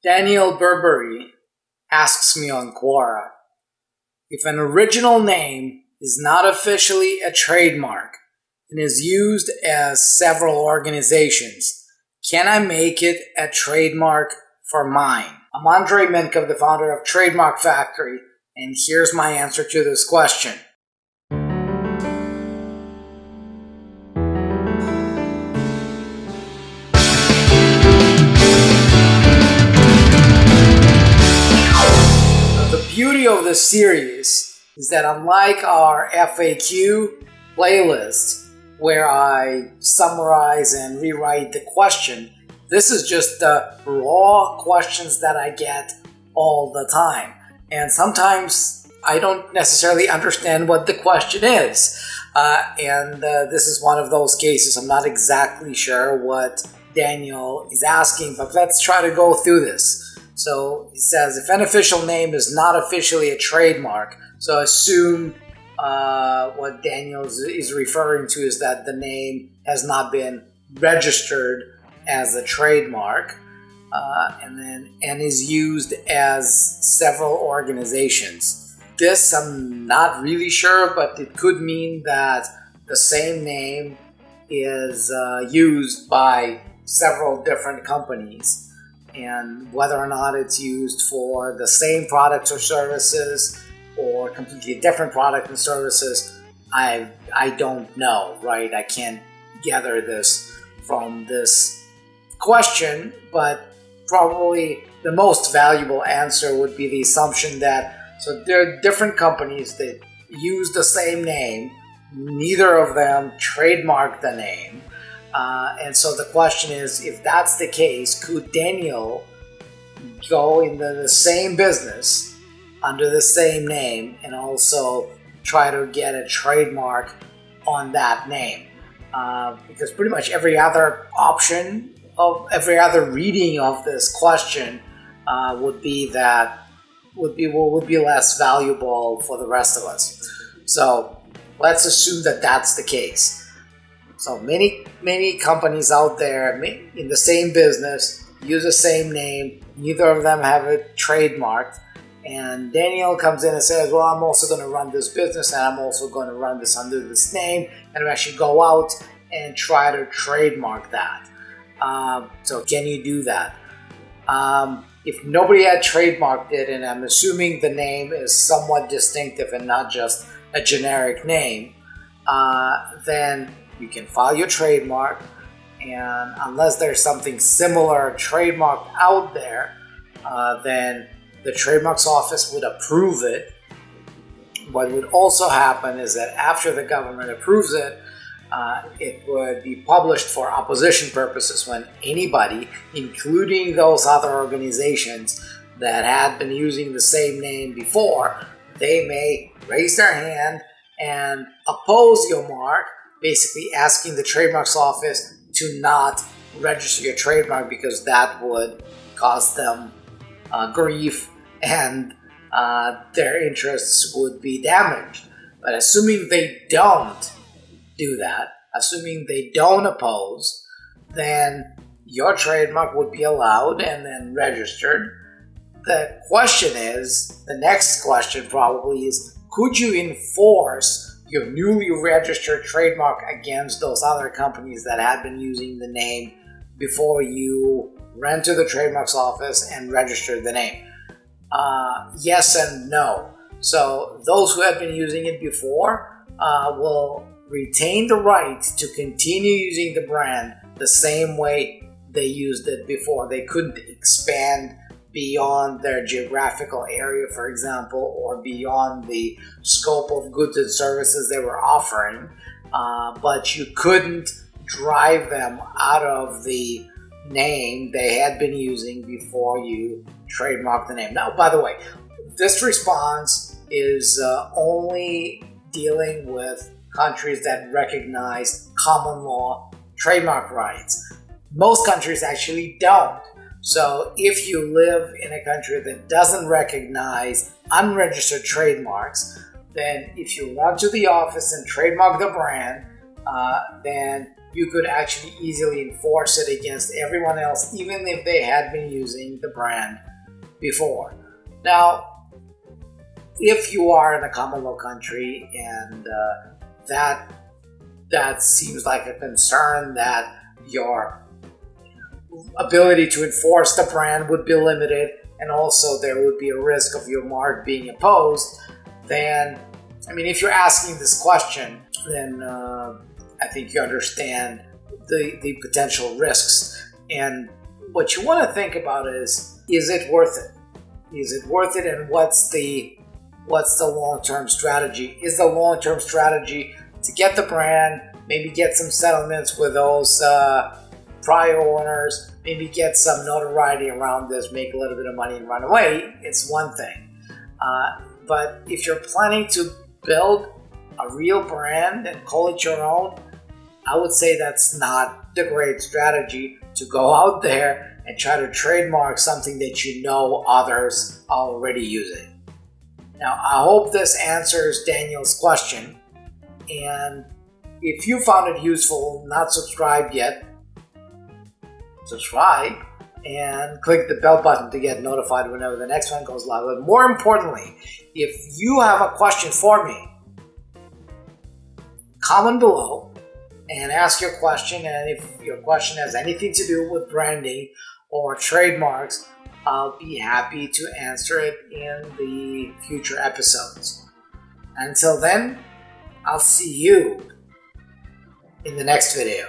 Daniel Burberry asks me on Quora, if an original name is not officially a trademark and is used as several organizations, can I make it a trademark for mine? I'm Andrei Mincov, the founder of Trademark Factory, and here's my answer to this question. The beauty of this series is that unlike our FAQ playlist, where I summarize and rewrite the question, this is just the raw questions that I get all the time. And sometimes I don't necessarily understand what the question is. This is one of those cases. I'm not exactly sure what Daniel is asking, but let's try to go through this. So he says, if an official name is not officially a trademark, so assume what Daniel is referring to is that the name has not been registered as a trademark and is used as several organizations. This I'm not really sure, but it could mean that the same name is used by several different companies. And whether or not it's used for the same products or services or completely different products and services, I don't know, right? I can't gather this from this question, but probably the most valuable answer would be the assumption that so there are different companies that use the same name, neither of them trademark the name. And so the question is, if that's the case, could Daniel go into the same business under the same name and also try to get a trademark on that name? Because pretty much every other option of every other reading of this question would be less valuable for the rest of us. So let's assume that that's the case. So many companies out there in the same business use the same name. Neither of them have it trademarked. And Daniel comes in and says, well, I'm also going to run this business and I'm also going to run this under this name. And I'm actually go out and try to trademark that. So can you do that? If nobody had trademarked it, and I'm assuming the name is somewhat distinctive and not just a generic name, then you can file your trademark, and unless there's something similar trademarked out there, then the Trademarks Office would approve it. What would also happen is that after the government approves it, it would be published for opposition purposes when anybody, including those other organizations that had been using the same name before, they may raise their hand and oppose your mark, basically asking the Trademarks Office to not register your trademark because that would cause them grief and their interests would be damaged. But assuming they don't do that, assuming they don't oppose, then your trademark would be allowed and then registered. The question is, the next question probably is, could you enforce your newly registered trademark against those other companies that had been using the name before you went to the Trademarks Office and registered the name? Yes and no. So those who have been using it before will retain the right to continue using the brand the same way they used it before. They couldn't expand beyond their geographical area, for example, or beyond the scope of goods and services they were offering, but you couldn't drive them out of the name they had been using before you trademarked the name. Now, by the way, this response is only dealing with countries that recognize common law trademark rights. Most countries actually don't. So if you live in a country that doesn't recognize unregistered trademarks, then if you run to the office and trademark the brand, then you could actually easily enforce it against everyone else, even if they had been using the brand before. Now, if you are in a common law country and that seems like a concern, that your ability to enforce the brand would be limited, and also there would be a risk of your mark being opposed, then, I mean, if you're asking this question, then I think you understand the potential risks. And what you want to think about is it worth it? Is it worth it, and what's the long-term strategy? Is the long-term strategy to get the brand, maybe get some settlements with those prior owners, maybe get some notoriety around this, make a little bit of money and run away? It's one thing. But if you're planning to build a real brand and call it your own, I would say that's not the great strategy, to go out there and try to trademark something that you know others are already using. Now, I hope this answers Daniel's question, and if you found it useful, not subscribed yet, subscribe and click the bell button to get notified whenever the next one goes live. But more importantly, if you have a question for me, comment below and ask your question, and if your question has anything to do with branding or trademarks, I'll be happy to answer it in the future episodes. Until then, I'll see you in the next video.